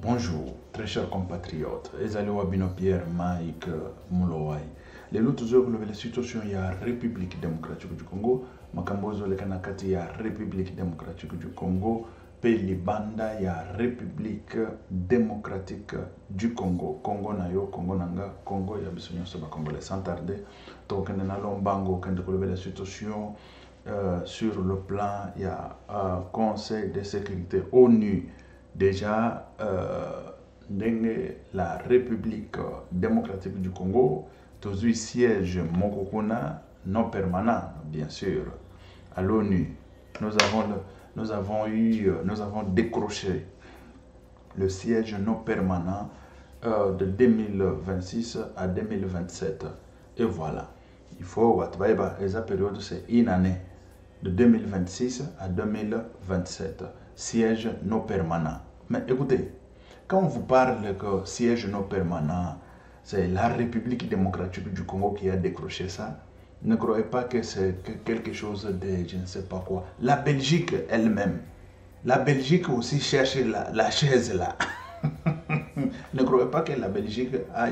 Bonjour, très chers compatriotes. Ezali Wabino Pierre Mike Mulowai. Les autres jours, la situation il y a République démocratique du Congo. Makambozo le kanakati ya République démocratique du Congo. Pays Banda ya République démocratique du Congo. Congo na yo, Congo nanga, Congo ya bisonyo soba congolais. Sans tarder, donc on a l'ombango quand on la situation sur le plan il y a Conseil de sécurité ONU. Déjà, la République démocratique du Congo, tous les sièges Mokokuna non permanents, bien sûr, à l'ONU. Nous avons décroché le siège non permanent de 2026 à 2027. Et voilà. Il faut, la période, c'est une année, de 2026 à 2027. Siège non permanent. Mais écoutez, quand on vous parle que siège non permanent, c'est la République démocratique du Congo qui a décroché ça, ne croyez pas que c'est quelque chose de je ne sais pas quoi. La Belgique elle-même, la Belgique aussi cherche la chaise là. Ne croyez pas que la Belgique a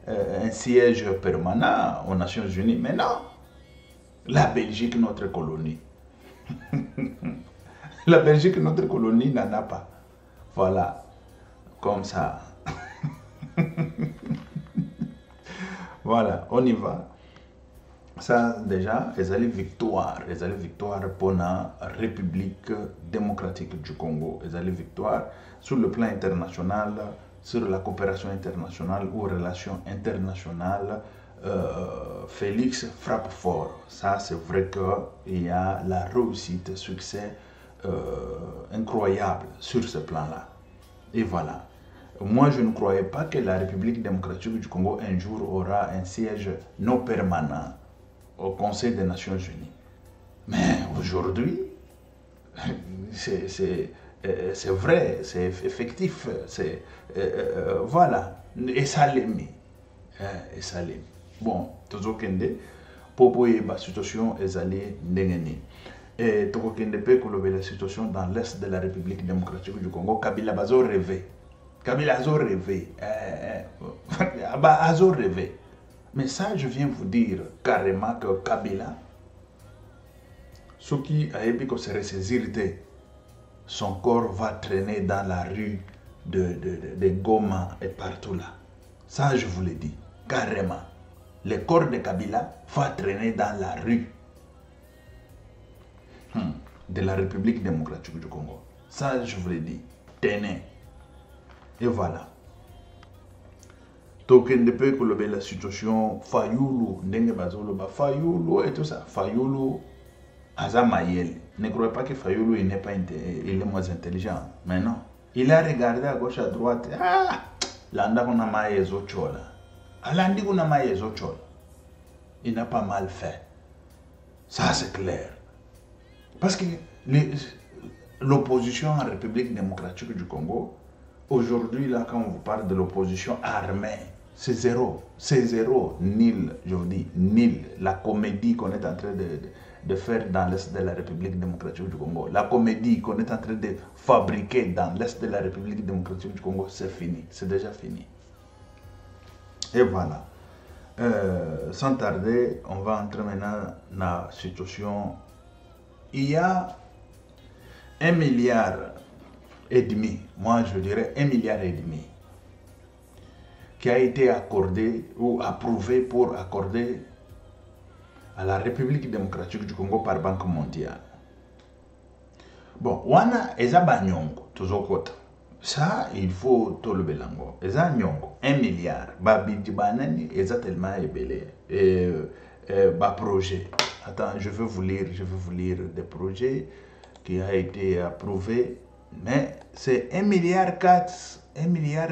un siège permanent aux Nations Unies. Mais non, la Belgique, notre colonie. La Belgique, notre colonie, n'en a pas. Voilà, comme ça. Voilà, on y va. Ça, déjà, les victoire pour la République démocratique du Congo. Les victoire sur le plan international, sur la coopération internationale ou relations internationales. Félix frappe fort. Ça, c'est vrai qu'il y a la réussite, succès incroyable sur ce plan-là. Et voilà. Moi, je ne croyais pas que la République démocratique du Congo un jour aura un siège non permanent au Conseil des Nations Unies. Mais aujourd'hui, c'est vrai, c'est effectif, voilà. Et ça l'est mis. Et ça l'est. Bon, toujours kende, pour la situation est allée n'engeni. Et toujours kende peut que la situation dans l'est de la République démocratique du Congo, Kabila bazo rêvé. Kabila a rêvé. A rêvé. Mais ça, je viens vous dire carrément que Kabila, ce qui a été que se ressaisir, son corps va traîner dans la rue de Goma et partout là. Ça, je vous l'ai dit, carrément. Le corps de Kabila va traîner dans la rue de la République démocratique du Congo. Ça, je vous l'ai dit. Tenez. Et voilà. Token de peu que la situation Fayoulou, Ndenge Bazolo, Fayoulou et tout ça. Fayoulou, Azamayel. Ne croyez pas que Fayoulou il est moins intelligent. Mais non. Il a regardé à gauche, à droite. Ah! Landa kuna maye zochola. Alandi kuna maye zochola. Il n'a pas mal fait. Ça, c'est clair. Parce que l'opposition en République démocratique du Congo, aujourd'hui, là, quand on vous parle de l'opposition armée, c'est zéro. C'est zéro. Nil, je vous dis, nil. La comédie qu'on est en train de faire dans l'Est de la République démocratique du Congo, la comédie qu'on est en train de fabriquer dans l'Est de la République démocratique du Congo, c'est fini. C'est déjà fini. Et voilà. Sans tarder, on va entrer maintenant dans la situation. Il y a 1,5 milliard, moi je dirais 1,5 milliard, qui a été accordé ou approuvé pour accorder à la République démocratique du Congo par Banque mondiale. Bon, wana eza banyongo tozokota. Ça, il faut tout le belango. Eza nyongo 1 milliard. Babidi banani eza tellement ébélé. Projet. Attends, je vais vous lire des projets qui a été approuvé. Mais c'est 1,4 milliard. 1,4 milliard.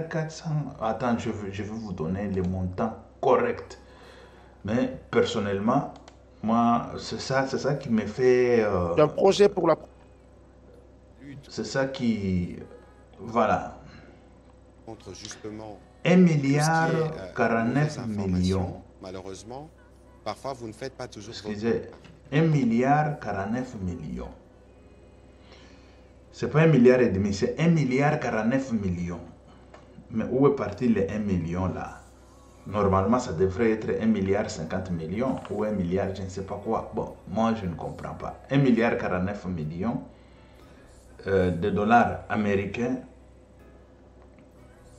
Attends, je vais vous donner les montants corrects. Mais personnellement, moi, c'est ça qui me fait. Un projet pour la. C'est ça qui. Voilà. Contre justement. 1 milliard 49 millions. Malheureusement, parfois vous ne faites pas toujours. Excusez, 1 milliard 49 millions. C'est pas 1,5 milliard, c'est 1,49 milliard Mais où est parti les 1 million là? Normalement, ça devrait être 1,50 milliard ou 1 milliard, je ne sais pas quoi. Bon, moi, je ne comprends pas. 1,49 milliard de dollars américains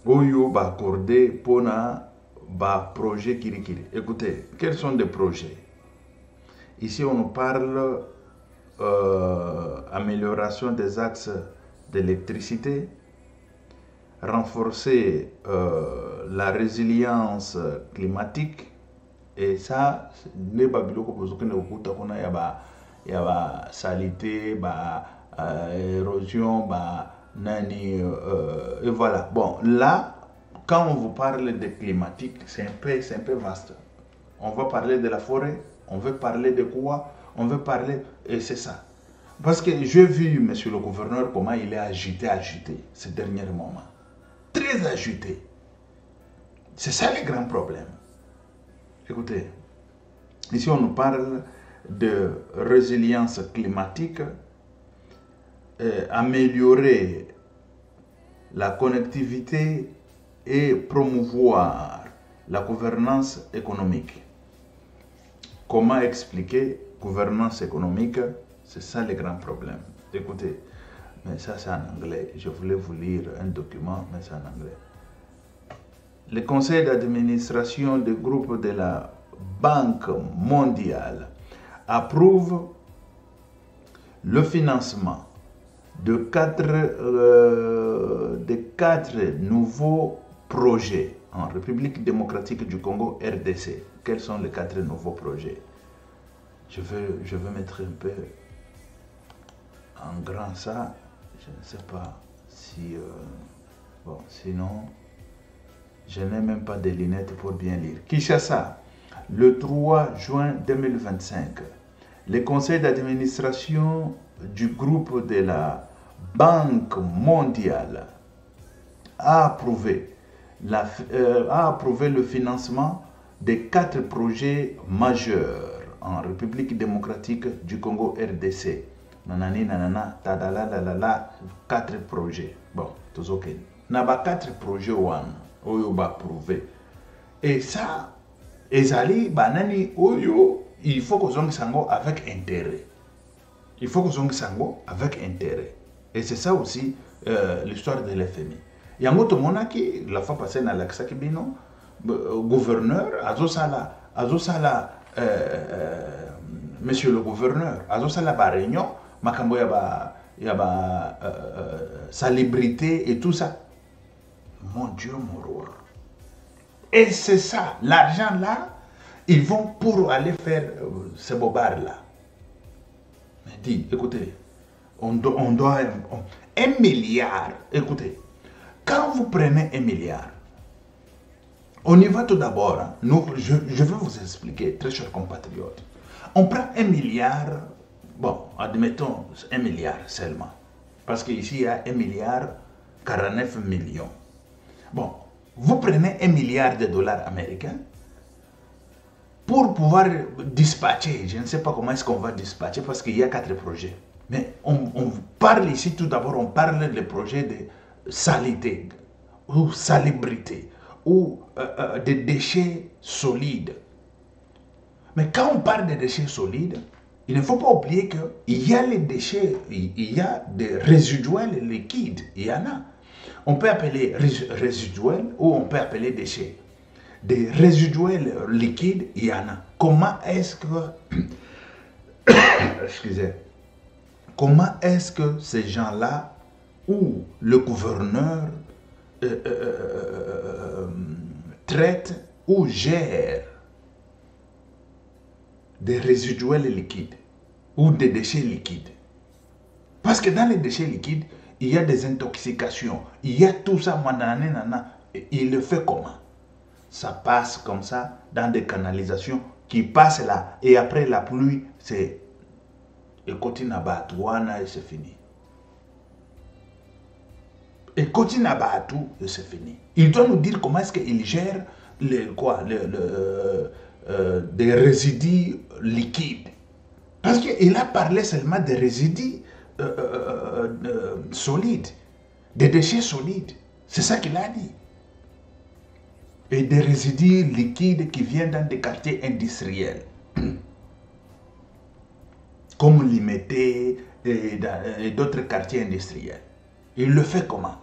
où va accorder pour un projet Kirikiri. Écoutez, quels sont des projets? Ici, on nous parle amélioration des axes d'électricité, renforcer la résilience climatique, et ça, ne pas bilo ko bozo kene okuta kuna ya ba salité, érosion, nani, et voilà. Bon, là, quand on vous parle de climatique, c'est un peu vaste. On va parler de la forêt, on veut parler de quoi, on veut parler, et c'est ça. Parce que j'ai vu, monsieur le gouverneur, comment il est agité ces derniers moments. Très agité. C'est ça le grand problème. Écoutez, ici on nous parle de résilience climatique, améliorer la connectivité et promouvoir la gouvernance économique. Comment expliquer gouvernance économique? C'est ça le grand problème. Écoutez, mais ça c'est en anglais. Je voulais vous lire un document, mais c'est en anglais. Le conseil d'administration du groupe de la Banque mondiale approuve le financement de quatre nouveaux projets en République démocratique du Congo, RDC. Quels sont les 4 nouveaux projets? Je veux mettre un peu en grand ça. Je ne sais pas si... bon, sinon, je n'ai même pas de lunettes pour bien lire. Kinshasa, le 3 juin 2025, le conseil d'administration du groupe de la Banque mondiale a approuvé le financement de 4 projets majeurs en République démocratique du Congo, RDC. Nanani, nanana, tadala, lalala, 4 projets. Bon, tout ok. Naba 4 projets one, oyo ba approuvé. Et ça, ezali, banani, oyo, il faut que zong sango avec intérêt. Il faut que zong sango avec intérêt. Et c'est ça aussi l'histoire de l'FMI. Yango to monaki, la fois passée na l'aksaki bino, gouverneur, azosala, monsieur le gouverneur, azosala ba réunion, makambo ya ba salubrité et tout ça. Mon Dieu, mon roi. Et c'est ça, l'argent là, ils vont pour aller faire ce bobard là. Mais dis, écoutez, on doit 1 milliard, écoutez, quand vous prenez 1 milliard, on y va tout d'abord, hein, je vais vous expliquer, très chers compatriotes. On prend 1 milliard, bon, admettons 1 milliard seulement, parce qu'ici il y a 1 milliard 49 millions. Bon, vous prenez 1 milliard de dollars américains pour pouvoir dispatcher, je ne sais pas comment est-ce qu'on va dispatcher parce qu'il y a 4 projets. Mais on parle ici tout d'abord, on parle des projets de saleté ou salubrité ou de déchets solides. Mais quand on parle de déchets solides, il ne faut pas oublier qu'il y a les déchets, il y a des résiduels liquides, il y en a. On peut appeler résiduels ou on peut appeler déchets. Des résiduels liquides, il y en a. Comment est-ce que... Excusez. Comment est-ce que ces gens-là, ou le gouverneur, traite ou gère des résiduels liquides ou des déchets liquides? Parce que dans les déchets liquides, il y a des intoxications, il y a tout ça, il le fait comment? Ça passe comme ça dans des canalisations qui passent là, et après la pluie, c'est... Et continue à battre, et c'est fini. Et continue à battre, et c'est fini. Il doit nous dire comment est-ce qu'il gère des résidus liquides. Parce qu'il a parlé seulement des résidus solides, des déchets solides. C'est ça qu'il a dit. Et des résidus liquides qui viennent dans des quartiers industriels, comme Limété et d'autres quartiers industriels. Il le fait comment?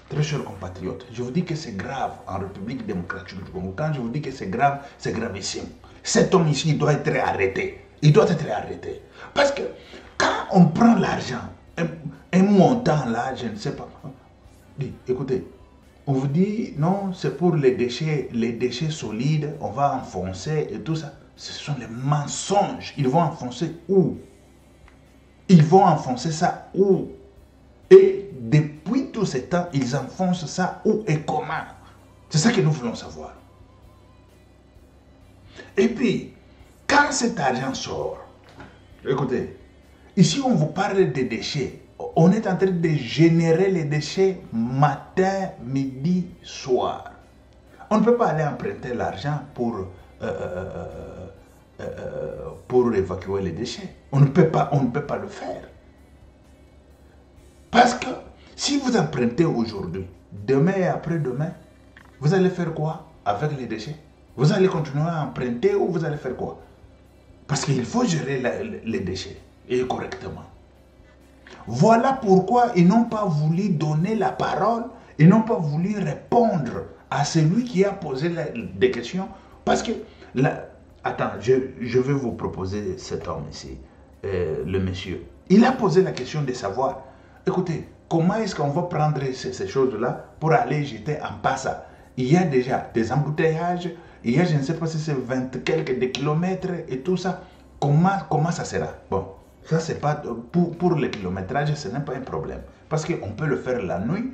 Très chers compatriotes, je vous dis que c'est grave en République démocratique du Congo. Quand je vous dis que c'est grave, c'est gravissime. Cet homme ici, il doit être arrêté. Il doit être arrêté. Parce que quand on prend l'argent, un montant là, je ne sais pas. Écoutez, on vous dit non, c'est pour les déchets solides, on va enfoncer et tout ça. Ce sont les mensonges. Ils vont enfoncer où? Ils vont enfoncer ça où? Et depuis tout ce temps, ils enfoncent ça où et comment? C'est ça que nous voulons savoir. Et puis, quand cet argent sort, écoutez, ici on vous parle des déchets. On est en train de générer les déchets matin, midi, soir. On ne peut pas aller emprunter l'argent pour évacuer les déchets. On ne peut pas le faire. Parce que si vous empruntez aujourd'hui, demain et après-demain, vous allez faire quoi avec les déchets? Vous allez continuer à emprunter ou vous allez faire quoi? Parce qu'il faut gérer les déchets et correctement. Voilà pourquoi ils n'ont pas voulu donner la parole, ils n'ont pas voulu répondre à celui qui a posé des questions. Parce que, attends, je vais vous proposer cet homme ici, le monsieur. Il a posé la question de savoir, écoutez, comment est-ce qu'on va prendre ces choses-là pour aller jeter en Passa? Il y a déjà des embouteillages, il y a, je ne sais pas si c'est 20 quelques des kilomètres et tout ça. Comment ça sera? Bon. Ça, c'est pas pour le kilométrage, ce n'est pas un problème. Parce qu'on peut le faire la nuit.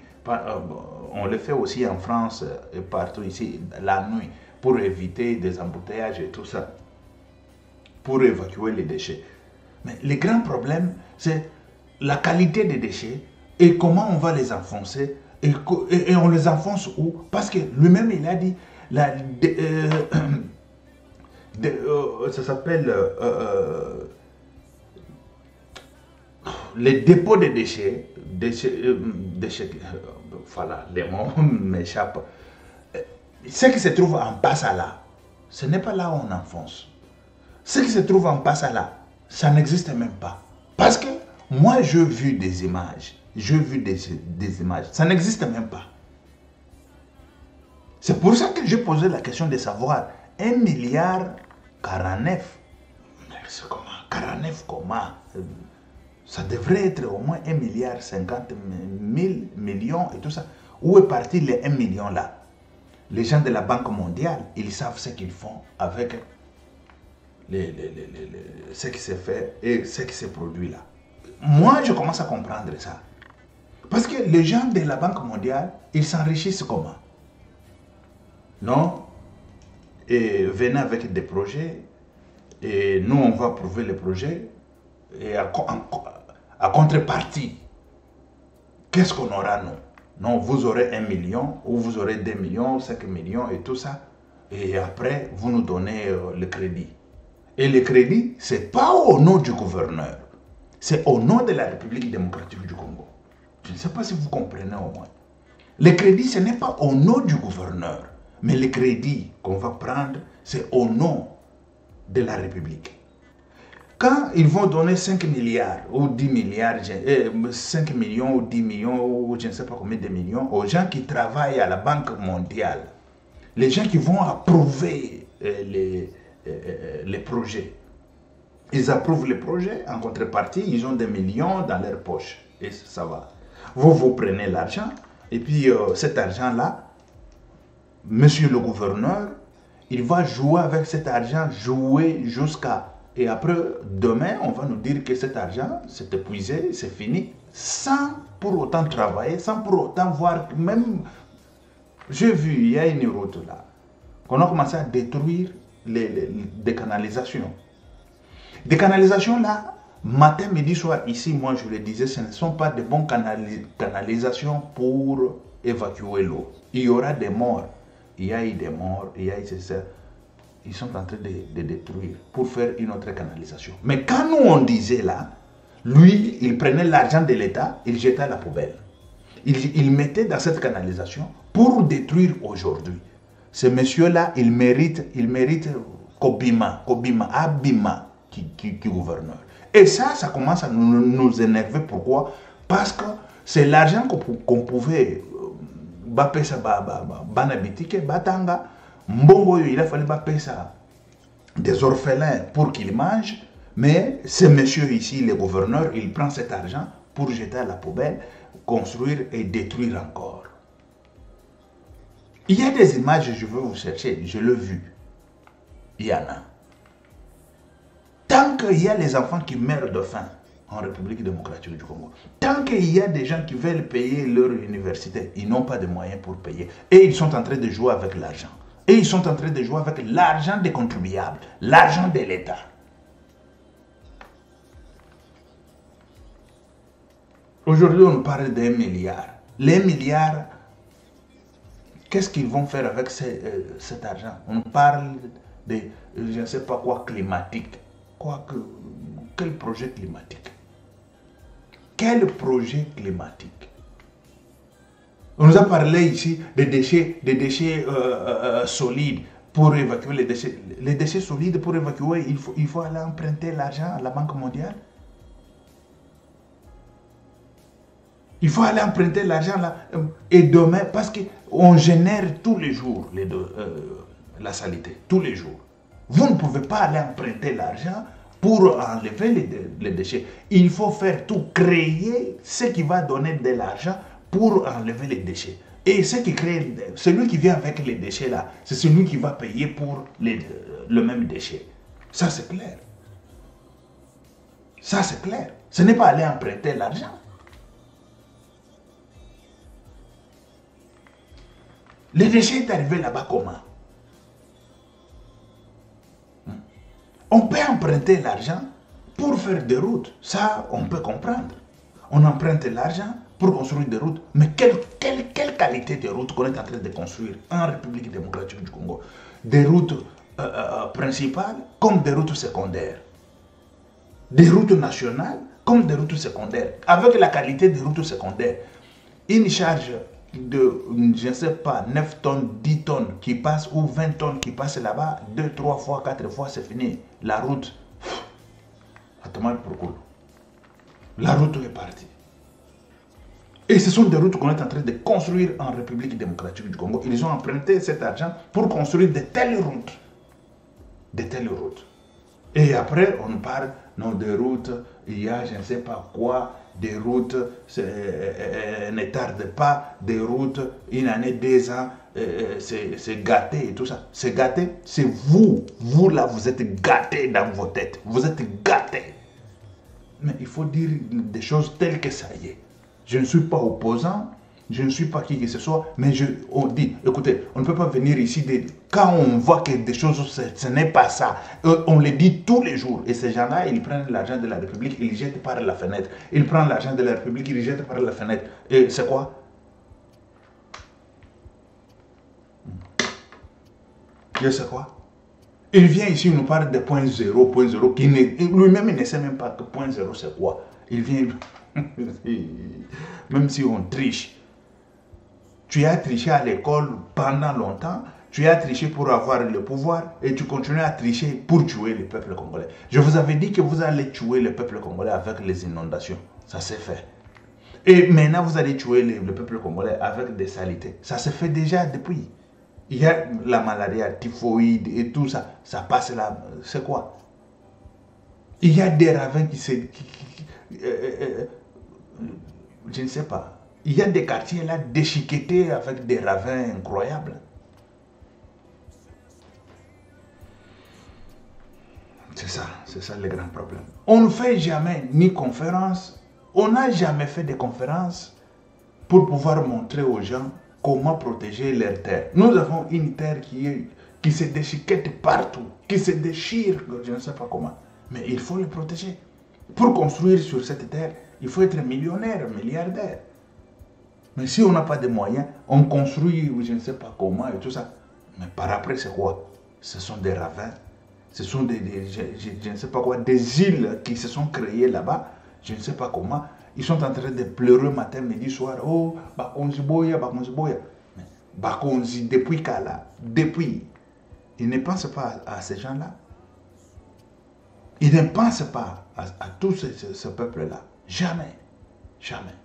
On le fait aussi en France et partout ici, la nuit, pour éviter des embouteillages et tout ça. Pour évacuer les déchets. Mais le grand problème, c'est la qualité des déchets et comment on va les enfoncer. Et on les enfonce où? Parce que lui-même, il a dit, ça s'appelle... les dépôts de déchets, voilà, les mots m'échappent. Ce qui se trouve en Passala, ce n'est pas là où on enfonce. Ce qui se trouve en Passala, ça n'existe même pas. Parce que moi, j'ai vu des images. J'ai vu des images. Ça n'existe même pas. C'est pour ça que j'ai posé la question de savoir 1 milliard 49. C'est comment? 49 comment? Ça devrait être au moins 1 milliard 50 millions et tout ça. Où est parti les 1 million là? Les gens de la Banque mondiale, ils savent ce qu'ils font avec ce qui s'est fait et ce qui s'est produit là. Moi, je commence à comprendre ça. Parce que les gens de la Banque mondiale, ils s'enrichissent comment? Non? Et venez avec des projets et nous, on va prouver les projets. Et à contrepartie, qu'est-ce qu'on aura nous? Non, vous aurez 1 million, ou vous aurez 2 millions, 5 millions et tout ça. Et après, vous nous donnez le crédit. Et le crédit, ce n'est pas au nom du gouverneur. C'est au nom de la République démocratique du Congo. Je ne sais pas si vous comprenez au moins. Le crédit, ce n'est pas au nom du gouverneur. Mais le crédit qu'on va prendre, c'est au nom de la République. Quand ils vont donner 5 milliards ou 10 milliards, 5 millions ou 10 millions ou je ne sais pas combien de millions aux gens qui travaillent à la Banque mondiale, les gens qui vont approuver les projets, ils approuvent les projets, en contrepartie, ils ont des millions dans leur poche et ça va. Vous prenez l'argent et puis cet argent-là, monsieur le gouverneur, il va jouer avec cet argent, jouer jusqu'à... Et après, demain, on va nous dire que cet argent, c'est épuisé, c'est fini, sans pour autant travailler, sans pour autant voir, même... J'ai vu, il y a une route là, qu'on a commencé à détruire des canalisations. Des canalisations là, matin, midi, soir, ici, moi je le disais, ce ne sont pas de bonnes canalisations pour évacuer l'eau. Il y aura des morts. Il y a eu des morts, il y a eu ça. ils sont en train de détruire pour faire une autre canalisation. Mais quand nous on disait là, lui, il prenait l'argent de l'État, il jetait à la poubelle. Il mettait dans cette canalisation pour détruire aujourd'hui. Ce monsieur-là, il mérite Kobima, Abima qui gouverneur. Et ça commence à nous énerver. Pourquoi? Parce que c'est l'argent qu'on pouvait bapesa banabitike batanga mbongo, il a fallu bapesa des orphelins pour qu'ils mangent. Mais ce monsieur ici, le gouverneur, il prend cet argent pour jeter à la poubelle, construire et détruire encore. Il y a des images, je veux vous chercher, je l'ai vu. Il y en a. Tant qu'il y a les enfants qui meurent de faim en République démocratique du Congo, tant qu'il y a des gens qui veulent payer leur université, ils n'ont pas de moyens pour payer. Et ils sont en train de jouer avec l'argent. Et ils sont en train de jouer avec l'argent des contribuables, l'argent de l'État. Aujourd'hui, on parle d'1 milliard. Les milliards, qu'est-ce qu'ils vont faire avec cet argent? On parle de, je ne sais pas quoi, climatique. Quel projet climatique? Quel projet climatique? On nous a parlé ici des déchets solides pour évacuer les déchets. Les déchets solides, pour évacuer, il faut aller emprunter l'argent à la Banque mondiale. Il faut aller emprunter l'argent là. Et demain, parce qu'on génère tous les jours la saleté, tous les jours. Vous ne pouvez pas aller emprunter l'argent pour enlever les déchets. Il faut faire tout, créer ce qui va donner de l'argent pour enlever les déchets. Et ce qui crée, celui qui vient avec les déchets là, c'est celui qui va payer pour le même déchet. Ça c'est clair. Ça c'est clair. Ce n'est pas aller emprunter l'argent. Les déchets est arrivé là-bas comment? On peut emprunter l'argent pour faire des routes. Ça, on peut comprendre. On emprunte l'argent pour construire des routes. Mais quelle qualité de routes qu'on est en train de construire en République démocratique du Congo? Des routes principales comme des routes secondaires. Des routes nationales comme des routes secondaires. Avec la qualité des routes secondaires, une charge de, je ne sais pas, 9 tonnes, 10 tonnes qui passent ou 20 tonnes qui passent là-bas, 2, 3 fois, 4 fois, c'est fini. La route, à tomber pour cool. La route est partie. Et ce sont des routes qu'on est en train de construire en République démocratique du Congo. Ils ont emprunté cet argent pour construire de telles routes. De telles routes. Et après, on parle non, de routes, il y a je ne sais pas quoi, des routes, ne tarde pas, des routes, une année, 2 ans, c'est gâté et tout ça. C'est gâté, c'est vous. Vous là, vous êtes gâtés dans vos têtes. Vous êtes gâtés. Mais il faut dire des choses telles que ça y est. Je ne suis pas opposant, je ne suis pas qui que ce soit, mais on dit, écoutez, on ne peut pas venir ici, quand on voit que des choses, ce n'est pas ça, on le dit tous les jours. Et ces gens-là, ils prennent l'argent de la République, ils le jettent par la fenêtre. Ils prennent l'argent de la République, ils le jettent par la fenêtre. Et c'est quoi? Je sais quoi? Il vient ici, il nous parle de 0.0, qui lui-même il ne sait même pas que 0.0 c'est quoi. Il vient, même si on triche. Tu as triché à l'école pendant longtemps, tu as triché pour avoir le pouvoir et tu continues à tricher pour tuer le peuple congolais. Je vous avais dit que vous allez tuer le peuple congolais avec les inondations. Ça s'est fait. Et maintenant, vous allez tuer le peuple congolais avec des saletés. Ça se fait déjà depuis. Il y a la malaria, typhoïde et tout ça. Ça passe là. C'est quoi? Il y a des ravins qui se... je ne sais pas. Il y a des quartiers là déchiquetés avec des ravins incroyables. C'est ça le grand problème. On ne fait jamais ni conférence, on n'a jamais fait de conférence pour pouvoir montrer aux gens comment protéger leur terre. Nous avons une terre qui se déchiquette partout, qui se déchire, je ne sais pas comment. Mais il faut le protéger. Pour construire sur cette terre, il faut être millionnaire, milliardaire. Mais si on n'a pas de moyens, on construit, je ne sais pas comment et tout ça. Mais par après, c'est quoi? ce sont des ravins, ce sont je ne sais pas quoi, des îles qui se sont créées là-bas, je ne sais pas comment. Ils sont en train de pleurer matin, midi, soir. Oh, Bakonzi Boya, Bakonzi Boya. Mais Bakonzi, depuis Kala, depuis, ils ne pensent pas à ces gens-là. Ils ne pensent pas à tout ce peuple-là. Jamais. Jamais.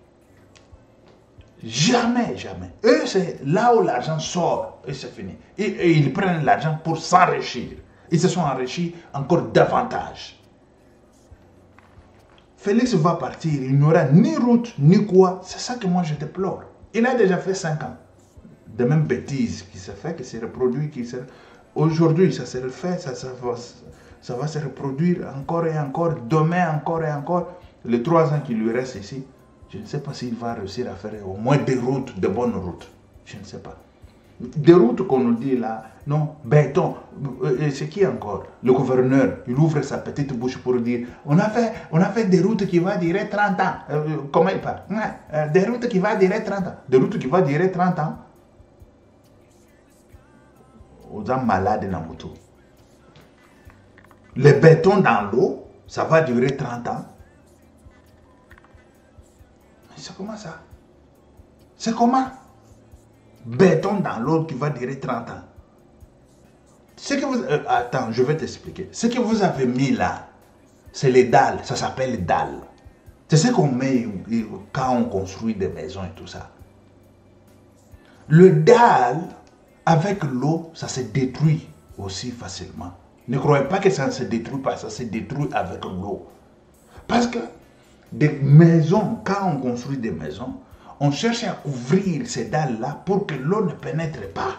Jamais, jamais. Eux, c'est là où l'argent sort et c'est fini. Et ils prennent l'argent pour s'enrichir. Ils se sont enrichis encore davantage. Félix va partir, il n'aura ni route, ni quoi. C'est ça que moi je déplore. Il a déjà fait 5 ans. De même bêtises qui se fait, qui se reproduit, aujourd'hui ça se refait, ça va se reproduire encore et encore, demain encore et encore. Les 3 ans qui lui restent ici, je ne sais pas s'il va réussir à faire au moins des routes, de bonnes routes. Je ne sais pas. Des routes qu'on nous dit là, non, béton. C'est qui encore? Le gouverneur, il ouvre sa petite bouche pour dire, on a fait des routes qui vont durer 30 ans. Comment il parle? Des routes qui vont durer 30 ans. Des routes qui vont durer 30 ans. Aux gens malades dans moto. Le béton dans l'eau, ça va durer 30 ans. C'est comment ça? C'est comment? Béton dans l'eau qui va durer 30 ans. Ce que vous... attends, je vais t'expliquer. Ce que vous avez mis là, c'est les dalles. Ça s'appelle les dalles. C'est ce qu'on met quand on construit des maisons et tout ça. Le dalle, avec l'eau, ça se détruit aussi facilement. Ne croyez pas que ça ne se détruit pas, ça se détruit avec l'eau. Parce que des maisons, quand on construit des maisons, on cherche à couvrir ces dalles-là pour que l'eau ne pénètre pas.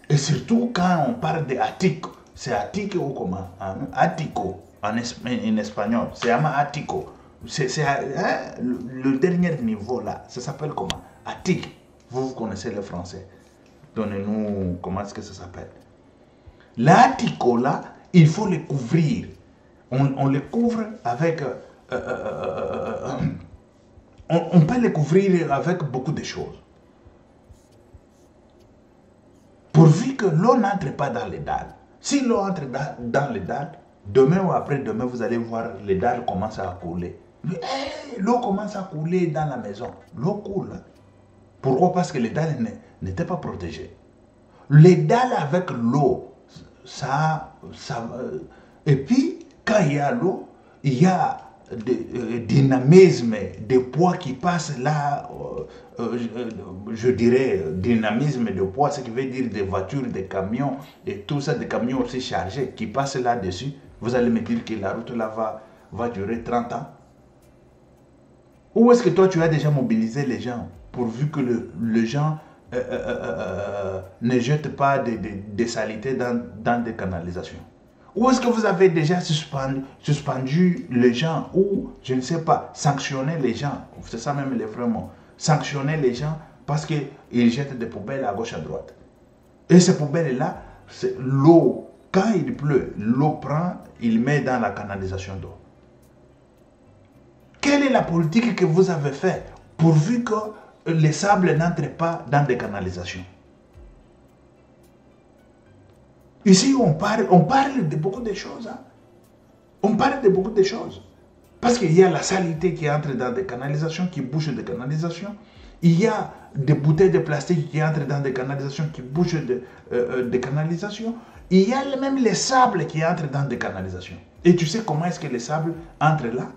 Et surtout quand on parle de Atico. C'est Atico ou comment? Atico en espagnol. C'est Atico. C'est le dernier niveau là. Ça s'appelle comment? Atik. Vous connaissez le français. Donnez-nous comment est-ce que ça s'appelle. L'Atico là, il faut le couvrir. On le couvre avec... on peut le couvrir avec beaucoup de choses. Pourvu que l'eau n'entre pas dans les dalles. Si l'eau entre dans les dalles, demain ou après-demain, vous allez voir les dalles commencent à couler. L'eau commence à couler dans la maison. L'eau coule. Pourquoi? Parce que les dalles n'étaient pas protégées. Les dalles avec l'eau, et puis, quand il y a l'eau, il y a dynamisme, des poids qui passent là, je dirais dynamisme de poids, ce qui veut dire des voitures, des camions, et tout ça, des camions aussi chargés qui passent là-dessus. Vous allez me dire que la route là va durer 30 ans. Où est-ce que toi tu as déjà mobilisé les gens pourvu que les gens ne jettent pas des saletés dans des canalisations? Où est-ce que vous avez déjà suspendu les gens ou, je ne sais pas, sanctionné les gens? C'est ça même les vrais mots. Sanctionner les gens parce qu'ils jettent des poubelles à gauche à droite. Et ces poubelles-là, c'est l'eau. Quand il pleut, l'eau prend, il met dans la canalisation d'eau. Quelle est la politique que vous avez faite pourvu que les sables n'entrent pas dans des canalisations? Ici, on parle de beaucoup de choses. Hein. On parle de beaucoup de choses. Parce qu'il y a la saleté qui entre dans des canalisations, qui bouche des canalisations. Il y a des bouteilles de plastique qui entrent dans des canalisations, qui bouchent des canalisations. Il y a même les sables qui entrent dans des canalisations. Et tu sais comment est-ce que les sables entrent là?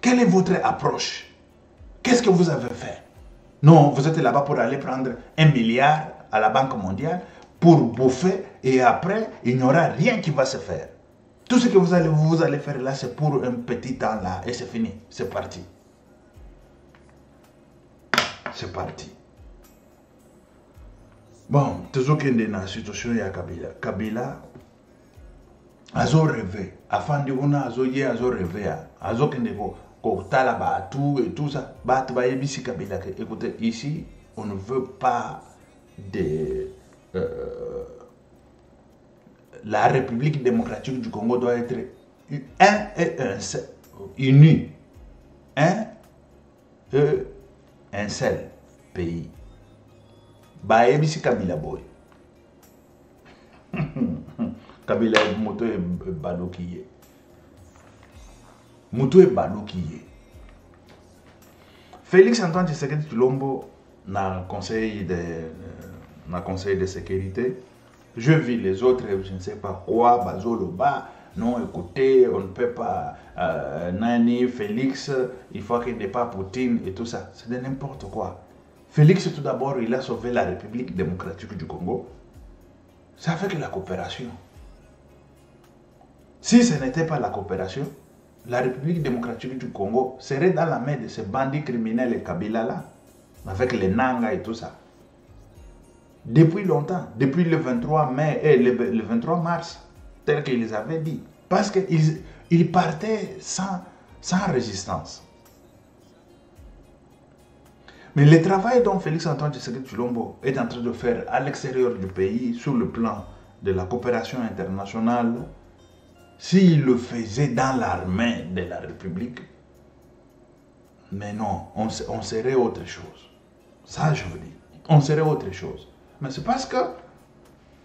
Quelle est votre approche? Qu'est-ce que vous avez fait? Non, vous êtes là-bas pour aller prendre 1 milliard à la Banque mondiale pour bouffer et après, il n'y aura rien qui va se faire. Tout ce que vous allez faire là, c'est pour un petit temps là et c'est fini. C'est parti. C'est parti. Bon, toujours qu'il y a une situation, il y a Kabila. Kabila, azo rêvé. Afin de vous, azo rêvé. Azo qu'il y a tout et tout ça. Écoutez, ici, on ne veut pas de... la République démocratique du Congo doit être unie. Un seul pays. Ba ebisi Kabila boy. Kabila moto e badokiye. Moto e badokiye. Félix Antoine Tshisekedi Tshilombo na conseil de sécurité. Je vis les autres, je ne sais pas quoi, Bazoloba. Non, écoutez, on ne peut pas. Nani, Félix, il faut qu'il n'y ait pas Poutine et tout ça. C'est de n'importe quoi. Félix, tout d'abord, il a sauvé la République démocratique du Congo. C'est avec la coopération. Si ce n'était pas la coopération, la République démocratique du Congo serait dans la main de ces bandits criminels et Kabila là, avec les Nanga et tout ça. Depuis longtemps, depuis le 23 mai et le 23 mars, tel qu'ils avaient dit. Parce qu'ils partaient sans résistance. Mais le travail dont Félix Antoine Tshisekedi Tshilombo est en train de faire à l'extérieur du pays, sur le plan de la coopération internationale, s'il le faisait dans l'armée de la République, mais non, on serait autre chose. Ça, je vous dis, on serait autre chose. Mais c'est parce que,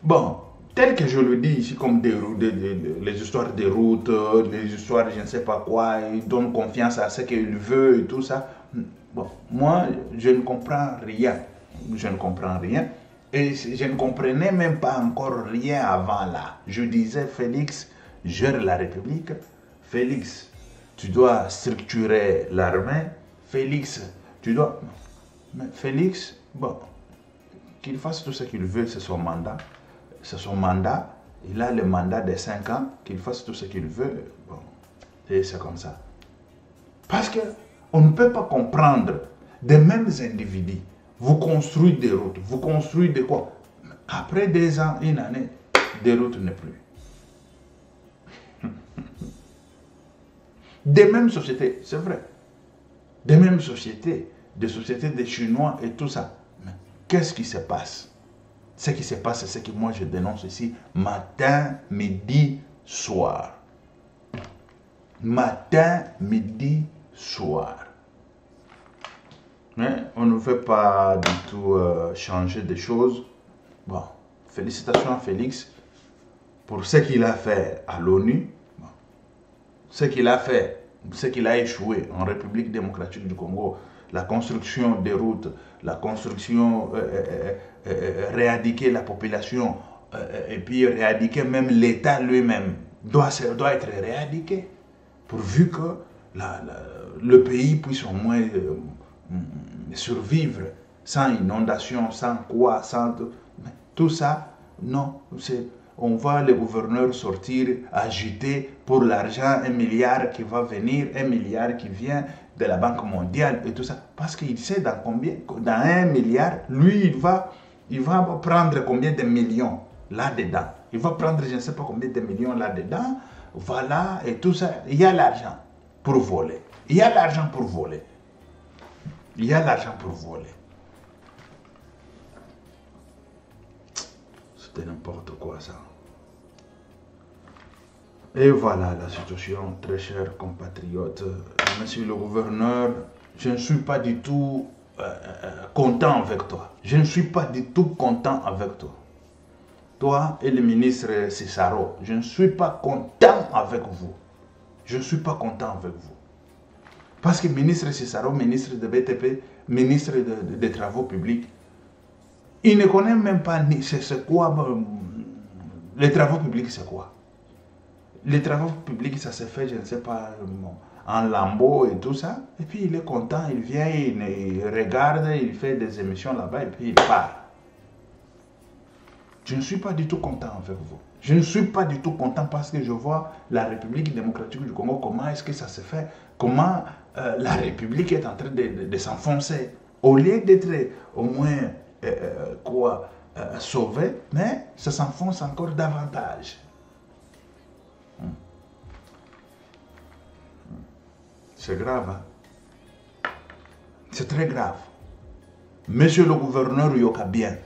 bon, tel que je le dis ici, comme les histoires des routes, les histoires je ne sais pas quoi, il donne confiance à ce qu'il veut et tout ça. Bon, moi, je ne comprends rien. Je ne comprends rien. Et je ne comprenais même pas encore rien avant là. Je disais, Félix, gère la République. Félix, tu dois structurer l'armée. Félix, tu dois... Mais Félix, bon, qu'il fasse tout ce qu'il veut, c'est son mandat. C'est son mandat. Il a le mandat de 5 ans. Qu'il fasse tout ce qu'il veut. Bon, et c'est comme ça. Parce que on ne peut pas comprendre des mêmes individus. Vous construisez des routes. Vous construisez de quoi? Après 2 ans, 1 année, des routes n'est plus. Des mêmes sociétés, c'est vrai. Des mêmes sociétés, des sociétés des Chinois et tout ça. Mais qu'est-ce qui se passe? Ce qui se passe, c'est ce que moi je dénonce ici, matin, midi, soir. Matin, midi, soir. Mais on ne veut pas du tout changer des choses. Bon, félicitations à Félix pour ce qu'il a fait à l'ONU. Bon. Ce qu'il a fait, ce qu'il a échoué en République démocratique du Congo, la construction des routes, la construction, éradiquer la population, et puis éradiquer même l'État lui-même, doit être éradiqué, pourvu que le pays puisse au moins survivre sans inondation, sans quoi, sans tout ça. Non, on voit les gouverneurs sortir, agiter pour l'argent, 1 milliard qui va venir, 1 milliard qui vient de la Banque mondiale et tout ça. Parce qu'il sait dans combien, dans 1 milliard, lui, il va prendre combien de millions là-dedans. Il va prendre je ne sais pas combien de millions là-dedans. Voilà, et tout ça. Il y a l'argent pour voler. Il y a l'argent pour voler. Il y a l'argent pour voler. C'était n'importe quoi ça. Et voilà la situation, très chers compatriotes. Monsieur le gouverneur, je ne suis pas du tout content avec toi. Je ne suis pas du tout content avec toi. Toi et le ministre Cissaro, je ne suis pas content avec vous. Je ne suis pas content avec vous. Parce que ministre Cissaro, ministre de BTP, ministre des Travaux publics, il ne connaît même pas c'est quoi les travaux publics, c'est quoi. Les travaux publics, ça se fait, je ne sais pas, en lambeaux et tout ça. Et puis il est content, il vient, il regarde, il fait des émissions là-bas et puis il part. Je ne suis pas du tout content avec vous. Je ne suis pas du tout content parce que je vois la République démocratique du Congo, comment est-ce que ça se fait, comment la République est en train de s'enfoncer. Au lieu d'être au moins sauvée, mais ça s'enfonce encore davantage. C'est grave, hein? C'est très grave. Monsieur le gouverneur Yoka bien.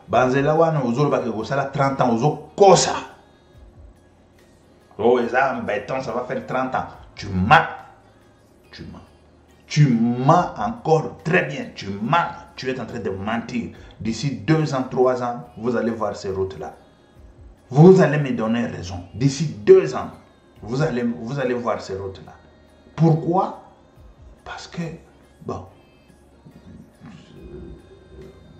Banzela wana ozolo ba ke sala 30 ans ozo kosa. Oh, ça en béton, ça va faire 30 ans. Tu mens. Tu mens. Tu mens encore très bien. Tu mens. Tu es en train de mentir. D'ici 2 ans, 3 ans, vous allez voir ces routes-là. Vous allez me donner raison. D'ici 2 ans, vous allez voir ces routes-là. Pourquoi? Parce que, bon,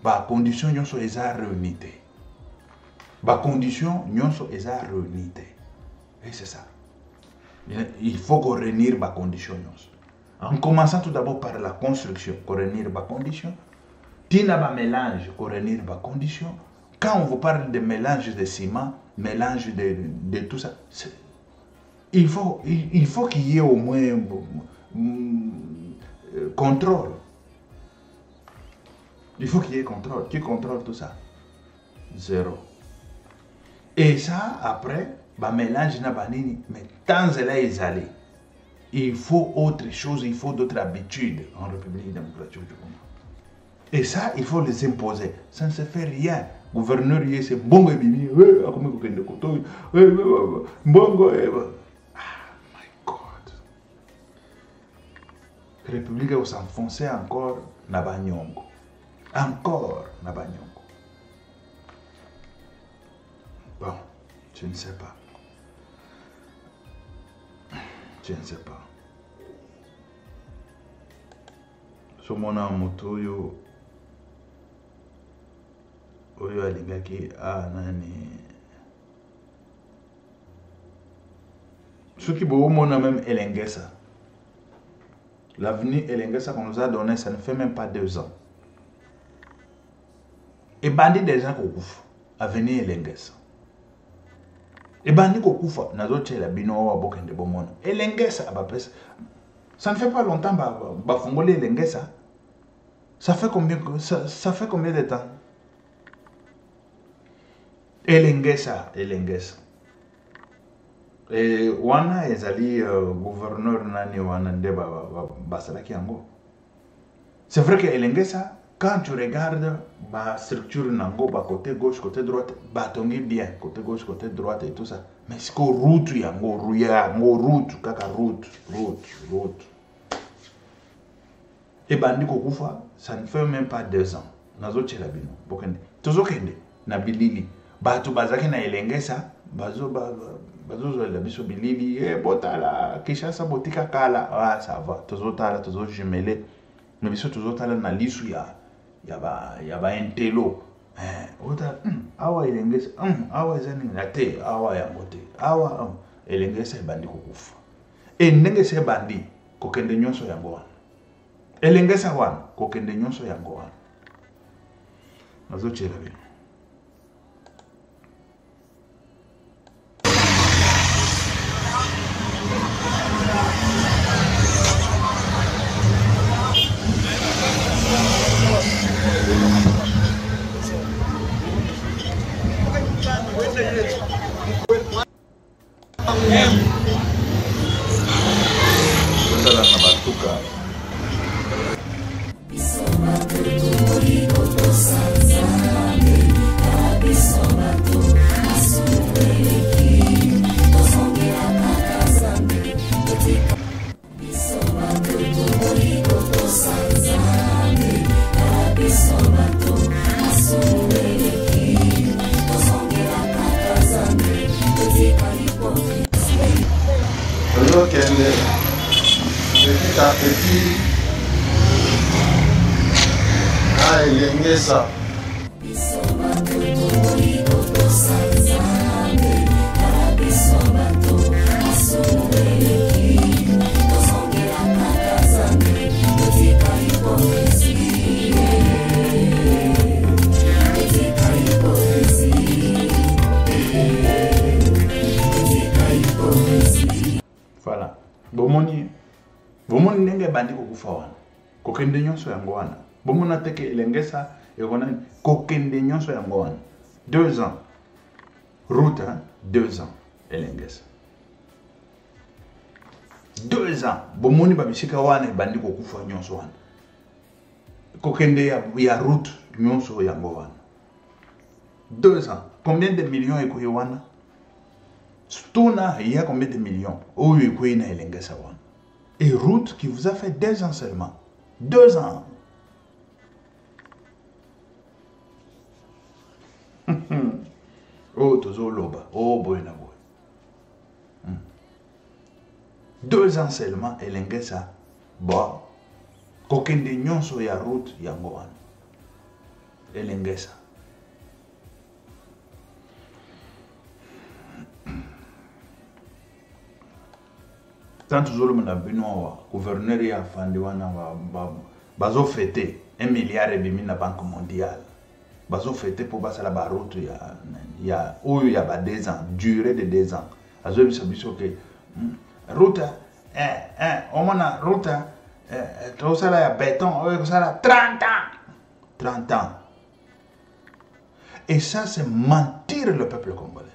la condition nous sommes réunis. La condition nous sommes réunis. Et c'est ça. Il faut qu'on réunisse la condition. En commençant tout d'abord par la construction, qu'on réunisse la condition. Tina ba mélange, qu'on réunisse la condition. Quand on vous parle de mélange de ciment, mélange de tout ça, il faut qu'il y ait au moins contrôle. Il faut qu'il y ait contrôle. Qui contrôle tout ça? Zéro. Et ça, après, bah mélange na banini, mais tant cela est allé, il faut autre chose, il faut d'autres habitudes en République démocratique du Congo. Et ça, il faut les imposer. Ça ne se fait rien. Gouverneur, c'est bon et bibi, bongo, ah my God. République où s'enfoncer encore na banyongo. Encore na banyongo. Bon, je ne sais pas. Je ne sais pas. So mona moto oyo alingaki nani. Ceux qui mona même Elengesa. L'avenir Elengesa qu'on nous a donné, ça ne fait même pas 2 ans. Et bandit des gens qu'on couvre. Avenir Elengesa. Et bandit qu'on couvre, nazoche la bino wa bokende bomona. Elengesa abapesa. Ça ne fait pas longtemps ba fongole Elengesa. Ça fait combien de temps? Elengesa. Et wana ezali gouverneur nani wana ndeba basalaki yango. C'est vrai que Elengesa, quand tu regardes la structure nango, côté gauche, côté droite, batongi bien, côté gauche, côté droite et tout ça. Mais c'est que route yango, route, kaka route. Et bandi kokufa, ça ne fait même pas 2 ans. Nazo tchelabino, bokende. Tozo kende, na bilili. Batu bazaki na Elengesa, bazo la biso bilili, botala, Kishasa botika kala, ah ça va, tozo tala, tozo jumelé. Mais biso tozo tala na lisu ya ba entelo. Ota, awa Elengesa, awa ezani na te, awa ya mote, awa Elengesa bandi kokufa. Et ndenge se bandi, kokende nyonso yango wana. Elengesa wana, kokende nyonso yango wana. Nazo chela bino. Tozala na batuka. Petit à petit, Elengesa. Voilà. Bomoni ndenge bandi kokufa wana. Kokende nyonso yango wana. Bomona teke Elengesa ekona kokende nyonso yango wana. 2 ans. Route, 2 ans. Elengesa. 2 ans. Bomoni babisika wana bandi kokufa nyonso wana. Kokende ya route nyonso yango wana. 2 ans. Combien de millions ekoye wana? Stona, il y a combien de millions? Oyo ekoye na Elengesa wana. Et route qui vous a fait 2 ans seulement. 2 ans. Oh, tozo loba. Oh, boy na boy. 2 ans seulement, et l'engesa. Bon. Kokende nyonso ya route yango wana. Et l'engesa. Tant toujours le binoa, gouverneur ya fandi wana bazo fêter 1 milliard et demi na banque mondiale. Bazo fêter pour passer la route ya oyo ya ba 2 ans, durée de 2 ans. Azo biso que route on mona route tout ça là ya béton, oyo ça là 30 ans. 30 ans. Et ça c'est mentir le peuple congolais.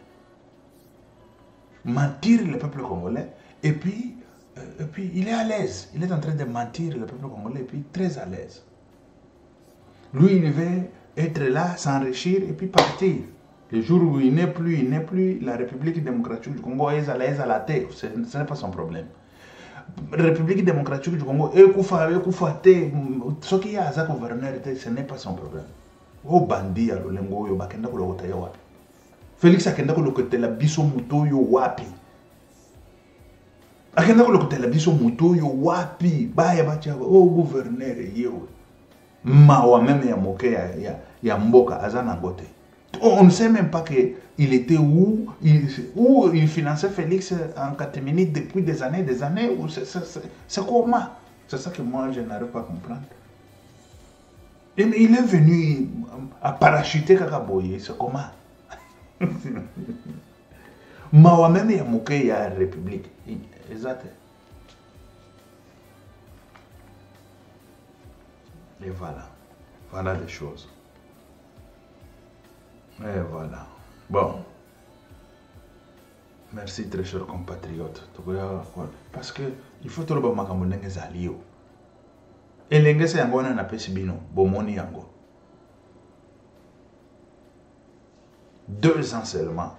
Mentir le peuple congolais et puis il est à l'aise. Il est en train de mentir le peuple congolais et puis très à l'aise. Lui, il veut être là, s'enrichir et puis partir. Le jour où il n'est plus, la République démocratique du Congo est à l'aise à la tête. Ce n'est pas son problème. La République démocratique du Congo, ce qui est à sa gouverneur, ce n'est pas son problème. Oh bandit, Félix akenda kolokotela biso muto yo wapi. Akenda kolokotela biso muto yo wapi. Baya bacha oh gouverneur yewe. Mawa même ya moke ya mboka azana ngote. On ne sait même pas que il était où il finançait Félix en catimini depuis des années ou c'est comment? C'est ça que moi je n'arrive pas à comprendre. Et il est venu à parachuter kakaboye, c'est comment? Mawa même ya moke ya République. Exact. Et voilà. Voilà les choses. Et voilà. Bon. Merci très chers compatriotes. Parce que il faut tout le monde makambo zalio. Et l'engese yango wana na pesi bino bomoni yango. 2 ans seulement.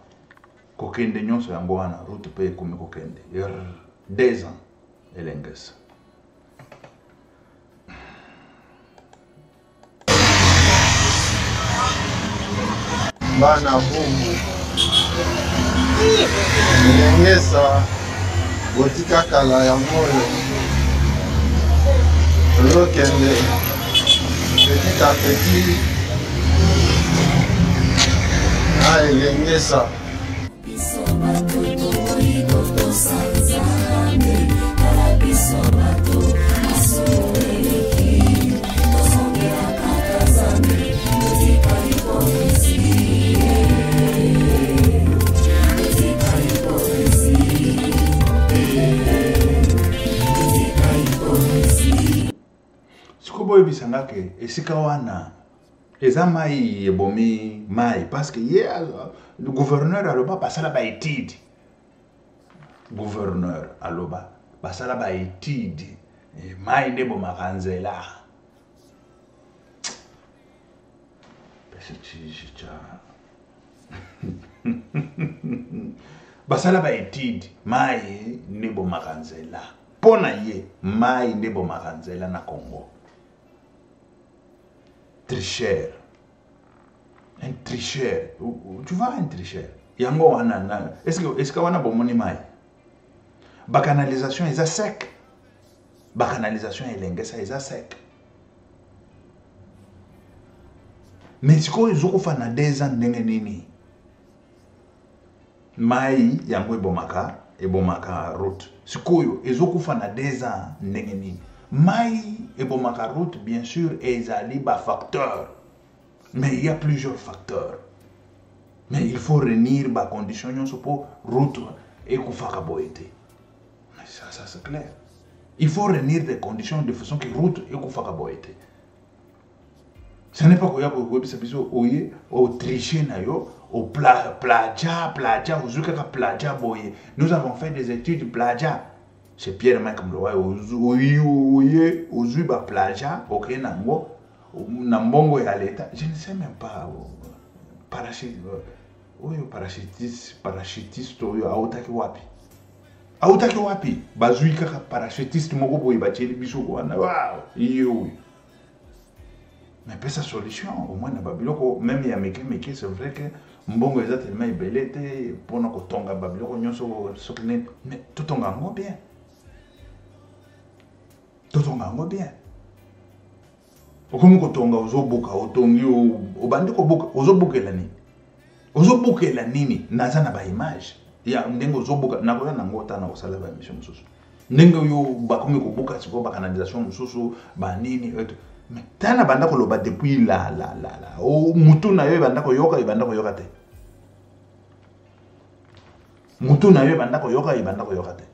Kokende nyonso yango wana route pe komi kokende. 2 ans et l'engese. Bana bumu Ngesa botika kala ya moyo lokende petit à petit Ngesa bisanga ke esika wana eza mai ebomi mai parce que le gouverneur aloba basala ba étude gouverneur aloba basala ba étude mai ndebo makanzela basala ba étude mai ndebo makanzela pona ye mai ndebo makanzela na Congo. Tricheur. Un tricheur. Tu vois un tricheur. Yango wana. Est-ce que wana bomoni mai? Ba canalisation est à sec. Ba canalisation elengesa est à sec. Mais siko izoko fa na 2 ans ndenge nini? Mai yango ebomaka route. Siko izoko fa na 2 ans ndenge nini? Mai et bomaka route, bien sûr, et ils allaient bas facteurs. Mais il y a plusieurs facteurs. Mais il faut réunir bas conditions pour route et koufaka boité. Ça c'est clair. Il faut réunir des conditions de façon que route et koufaka boité. Ce n'est pas qu'il y a au tricher nayo, au plagia, boye. Nous avons fait des études plagia. C'est Pierre Makamloa ozu ba plagia ok nango na mbongo ya leta. Je ne sais même pas parachutiste oyo autaki wapi autaki wapi bazui kaka parachutiste moko boye bacheli biso wana waaw iyo mais pesa solution au moins na babiloko même ya meke c'est vrai que mbongo eza tellement ebele te mpona kotonga babiloko nyonso soki nini mais totonga yango bien okomi kotonga ozobuka otongi obandi kobuka ozobukela nini naza na baimage ya ndenge ozobuka nakoya nango tana kosala baémission mosusu ndenge oyo bakomi kobuka sikoyo bacanalisation mosusu banini mais tana banda koloba depuis la mutu na yo ebanda koyoka te mutu na yo ebanda koyoka te.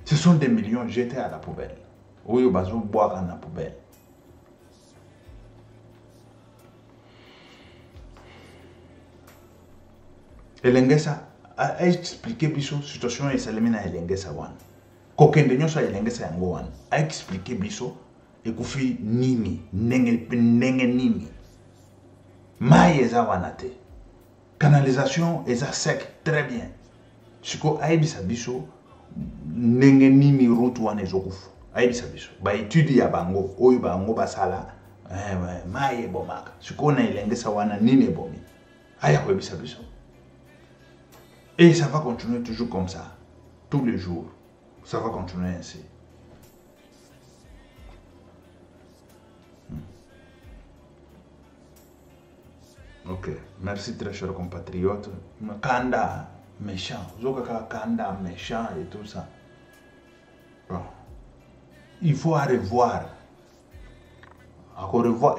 Ce sont des millions jetés à la poubelle. Oyo bazo boire na poubelle. Elengesa a expliqué biso situation esalemina elengesa wana. Kokende nyoso elengesa yango wana. A expliqué biso ekufi nini ndenge nini. Mai eza wana te. Canalisation eza sec très bien. Siko aibisa biso ndenge nini route wana ezokufa. Aibisa biso. Ba étude ya bango oyo bango basala mai ebomaka. Siko na elengesa wana nini ebomi. Aya koyebisa biso. Et ça va continuer toujours comme ça. Tous les jours. Ça va continuer ainsi. Ok. Merci très cher compatriote. Kanda méchant. Zokaka Kanda méchant et tout ça. Bon. Il faut revoir. Encore revoir.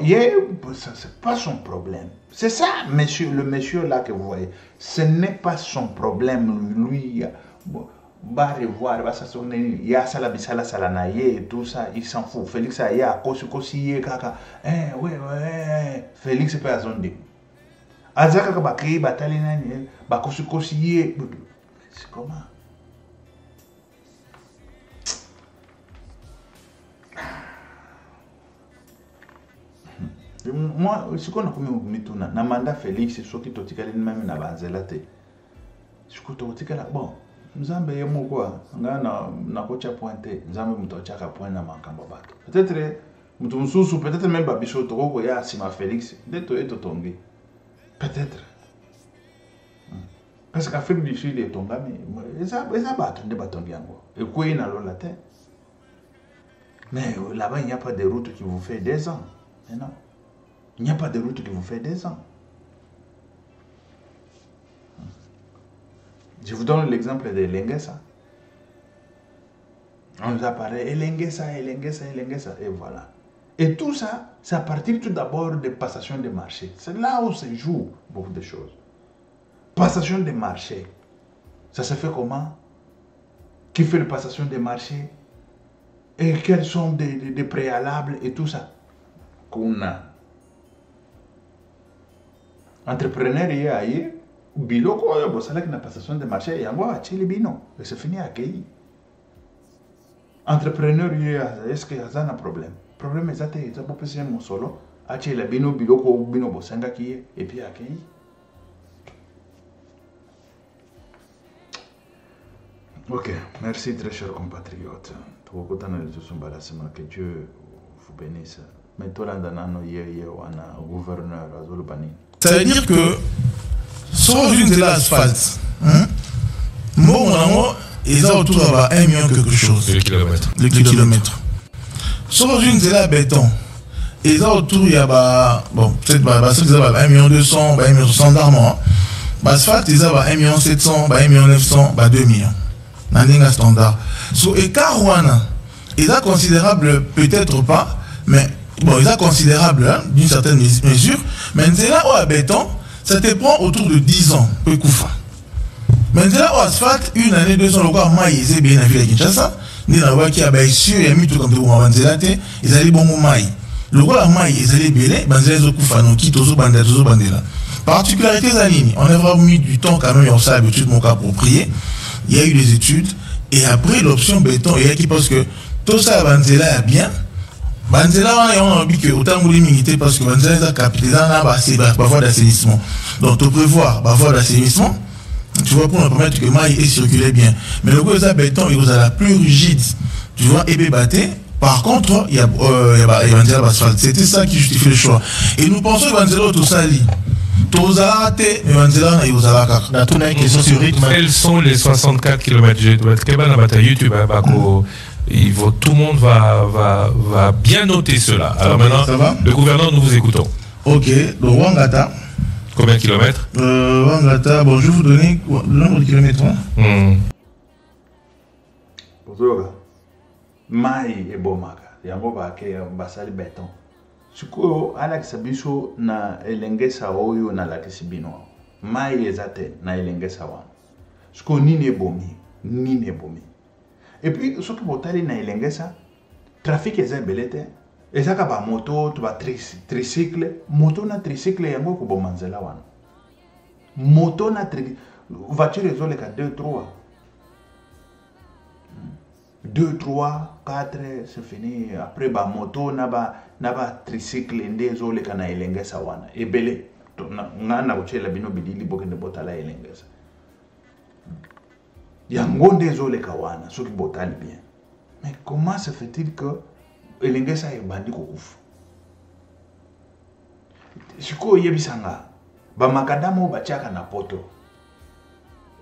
Ça, c'est pas son problème. C'est ça, monsieur, le monsieur là que vous voyez. Ce n'est pas son problème. Lui, va revoir, va s'assurer. Il y a ça, la bisala, salanaye et tout ça. Il s'en fout. Félix, il y a kosi, kaka. Ouais. Félix, peut azonde. Azaka, bakri, batalina, bakosi, c'est comment? Moi, ce qu'on a commis, na mandat Félix, c'est ce qui est même na banzelate. Ce qui est bon, nous avons bien quoi, na kocha pointé, nous avons mis tochaka point na mankamba. Peut-être, peut-être même babicho toko ya sima Félix, d'être et tombé. Peut-être. Parce qu'Afrique du Sud est tombé, mais ça battu de bâton yango. Et quoi il n'a pas la terre. Mais là-bas il n'y a pas de route qui vous fait 2 ans. Mais non. Il n'y a pas de route qui vous fait 2 ans. Je vous donne l'exemple de Lengesa. On nous a parlé Lengesa, et voilà. Et tout ça, c'est à partir tout d'abord de passation de marché. C'est là où se joue beaucoup de choses. Passation de marché. Ça se fait comment? Qui fait la passation de marché? Et quels sont des préalables et tout ça qu'on a. Entrepreneur y a ailleurs, biloko oyo bosala ki na passation de marché yango achili bino, et c'est fini accueilli. Entrepreneur y a, est-ce que y a un problème? Problème ezate eza popesi mo solo, achila bino biloko bino bosanga ki et puis accueilli. Ok, merci très chers compatriotes. Que Dieu vous bénisse. Mais toi là dans wana gouverneur azolubani. Ça veut dire que sans une de l'asphalte, bon, ils ont autour de 1 million quelque chose. Le kilomètre. Sans une de la béton, ils ont autour il y a bon peut-être 1 million 200, 1 million 100 d'armes. L'asphalte ils ont 1 million 700, 1 million 900, 2 millions. Nandinga standard. So écart wana, ils ont considérable peut-être pas, mais bon, ils sont considérables hein, d'une certaine mesure, mais là au béton, ça te prend autour de 10 ans, peu koufa. Mais là au asphalte, 1 année, 2 ans, le quoi, maï, c'est bien à ville Kinshasa, ni la voie qui a baissé, il y a mis tout comme tout, ils allaient bon maï. Le quoi, maï, ils allaient bien, banzela zo koufa, non, qui tozo bandela. Particularité zanini, on a vraiment mis du temps quand même, on s'est habitué de mon cas approprié. Il y a eu des études, et après l'option béton, il y a qui pense que tout ça, banzela est bien. Banzela on a dit que autant de limité parce que Banzela est capitalisé dans la parfois d'assainissement. Donc tu prévois parfois d'assainissement, tu vois, pour nous permettre que maille et circuler bien. Mais le gros béton, il a la plus rigide, tu vois, et bébaté. Par contre, il y a Vanzela Basphalt. C'était ça qui justifie le choix. Et nous pensons que Vanzela tout ça lit. Quels sont les 64 km? Je dois être YouTube, tout le monde va bien noter cela. Alors maintenant, le gouverneur, nous vous écoutons. Ok, le Wangata. Combien de kilomètres? Wangata, bon, je vais vous donner le nombre de kilomètres. Mai et bomaka, yango ke basali béton. Siko Alex biso na elengesa oyo na lakisibino. Mai ezate na elengesa wana. Siko nini ebomi. Et puis soki botali na elengesa, trafic eza belete. Ezaka ba moto, to ba tricycle, moto na tricycle yango ko bomanzela wana. Moto na voiture ezoleka 2-3. 2, 3, 4, c'est fini. Après, ba moto, naba tricycle, ndezo le kana elengesa wana. Ebele, na uche la bino bidili boke ne botala elengesa. Yango ndezo le kawana, ceux qui botali bien. Mais comment se fait-il que elengesa e bandi kokufu? Siko yebisanga, ba makadamo bachaka na poto.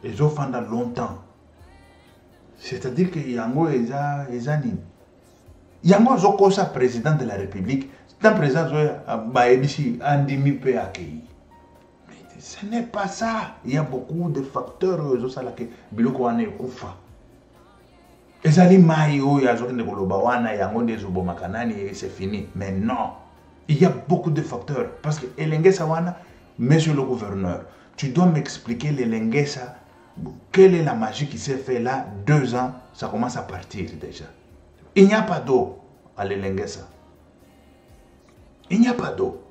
Ezo fanda longtemps. C'est-à-dire que Yango Ezanine. Yango Zokosa, président de la République, c'est un président qui a Andimi peut accueillir. Mais ce n'est pas ça. Il y a beaucoup de facteurs qui Biloko Ane Kufa. Ezali Maïo, Yazok de Golobawana, Yango de Zubomakanani, et c'est fini. Mais non. Il y a beaucoup de facteurs. Parce que Elengesa Wana, monsieur le gouverneur, tu dois m'expliquer l'Elengesa. Quelle est la magie qui s'est fait là? 2 ans, ça commence à partir déjà. Il n'y a pas d'eau à l'Elengesa. Il n'y a pas d'eau.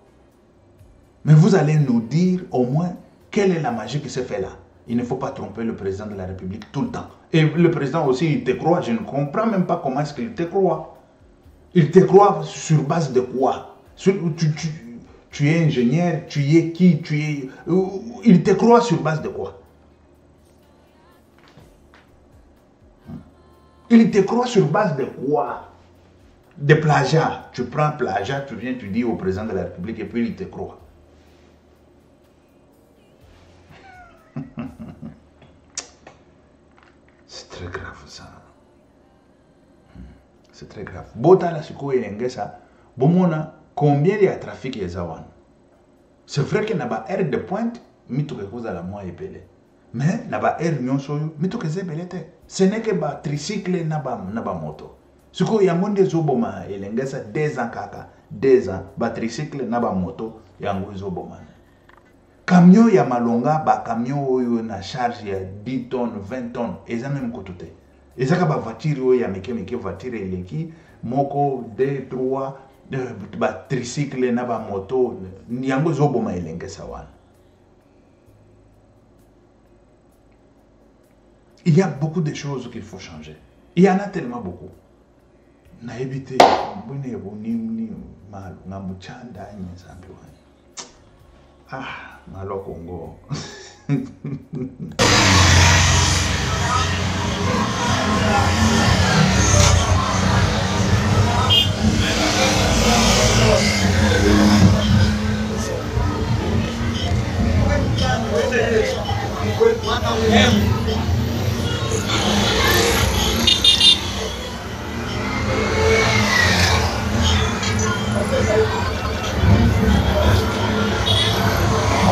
Mais vous allez nous dire au moins quelle est la magie qui s'est fait là. Il ne faut pas tromper le président de la République tout le temps. Et le président aussi, il te croit. Je ne comprends même pas comment est-ce qu'il te croit. Il te croit sur base de quoi? Tu es ingénieur, tu es qui? Il te croit sur base de quoi? Il te croit sur base de quoi? De plagiat. Tu prends plagiat, tu viens, tu dis au président de la République et puis il te croit. C'est très grave ça. C'est très grave. Bota la siko elengesa, bomona combien il y a trafic et zawan. C'est vrai qu'il n'y a pas air de pointe, mais tout quelque chose à la moi épelé. Mais naba air nyonso mito keze belete. Ce n'est que ba tricycle naba moto. Suko yangonde zoboma elengesa 2 ans kaka, 2 ans ba tricycle naba moto yango zoboma. Camion ya malonga ba camion oyo na charge ya 10 tonnes, 20 tonnes, eza même kotote. Ezaka ba voiture oyo ya meke voiture eleki moko 2, 3 ba tricycle naba moto yango zoboma elengesa wana. Il y a beaucoup de choses qu'il faut changer. Il y en a tellement beaucoup. Na éviter mbune boni mal na muchanda nyesambi wani. Ah, malo Congo.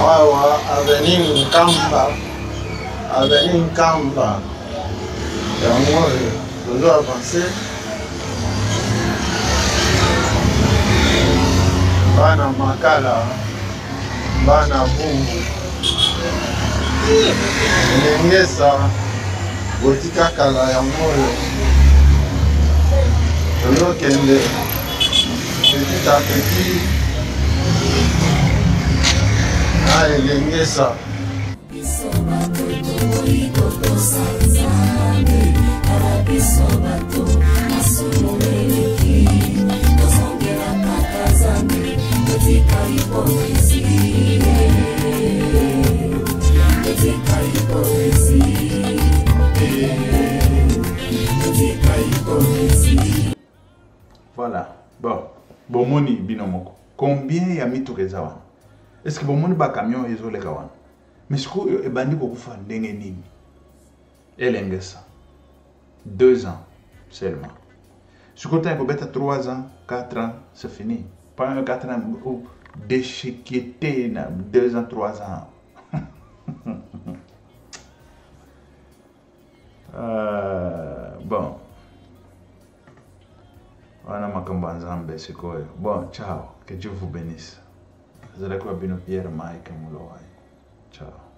Wawa avenue Nkamba. Yango tozo avancer. Bana makala, bana bungu. Elengesa botika kala yango tozo kende petit à petit. Elengesa Hipocrisia. bomoni binomoko. Combien ya mitoreza wana? Est-ce que bomoni ba camion ezoleka wana? Mais siku ebandi kokufa ndenge nini? Elengesa. 2 ans seulement. Siku ta kobeta 3 ans, 4 ans, c'est fini. Pas 4 ans ou déchiqueté na 2 ans, 3 ans. Bon. Wana makamba nzambe sikoyo. Bon, ciao. Que Dieu vous bénisse. Zala kwa bino Pierre Mike Mulowai. Ciao.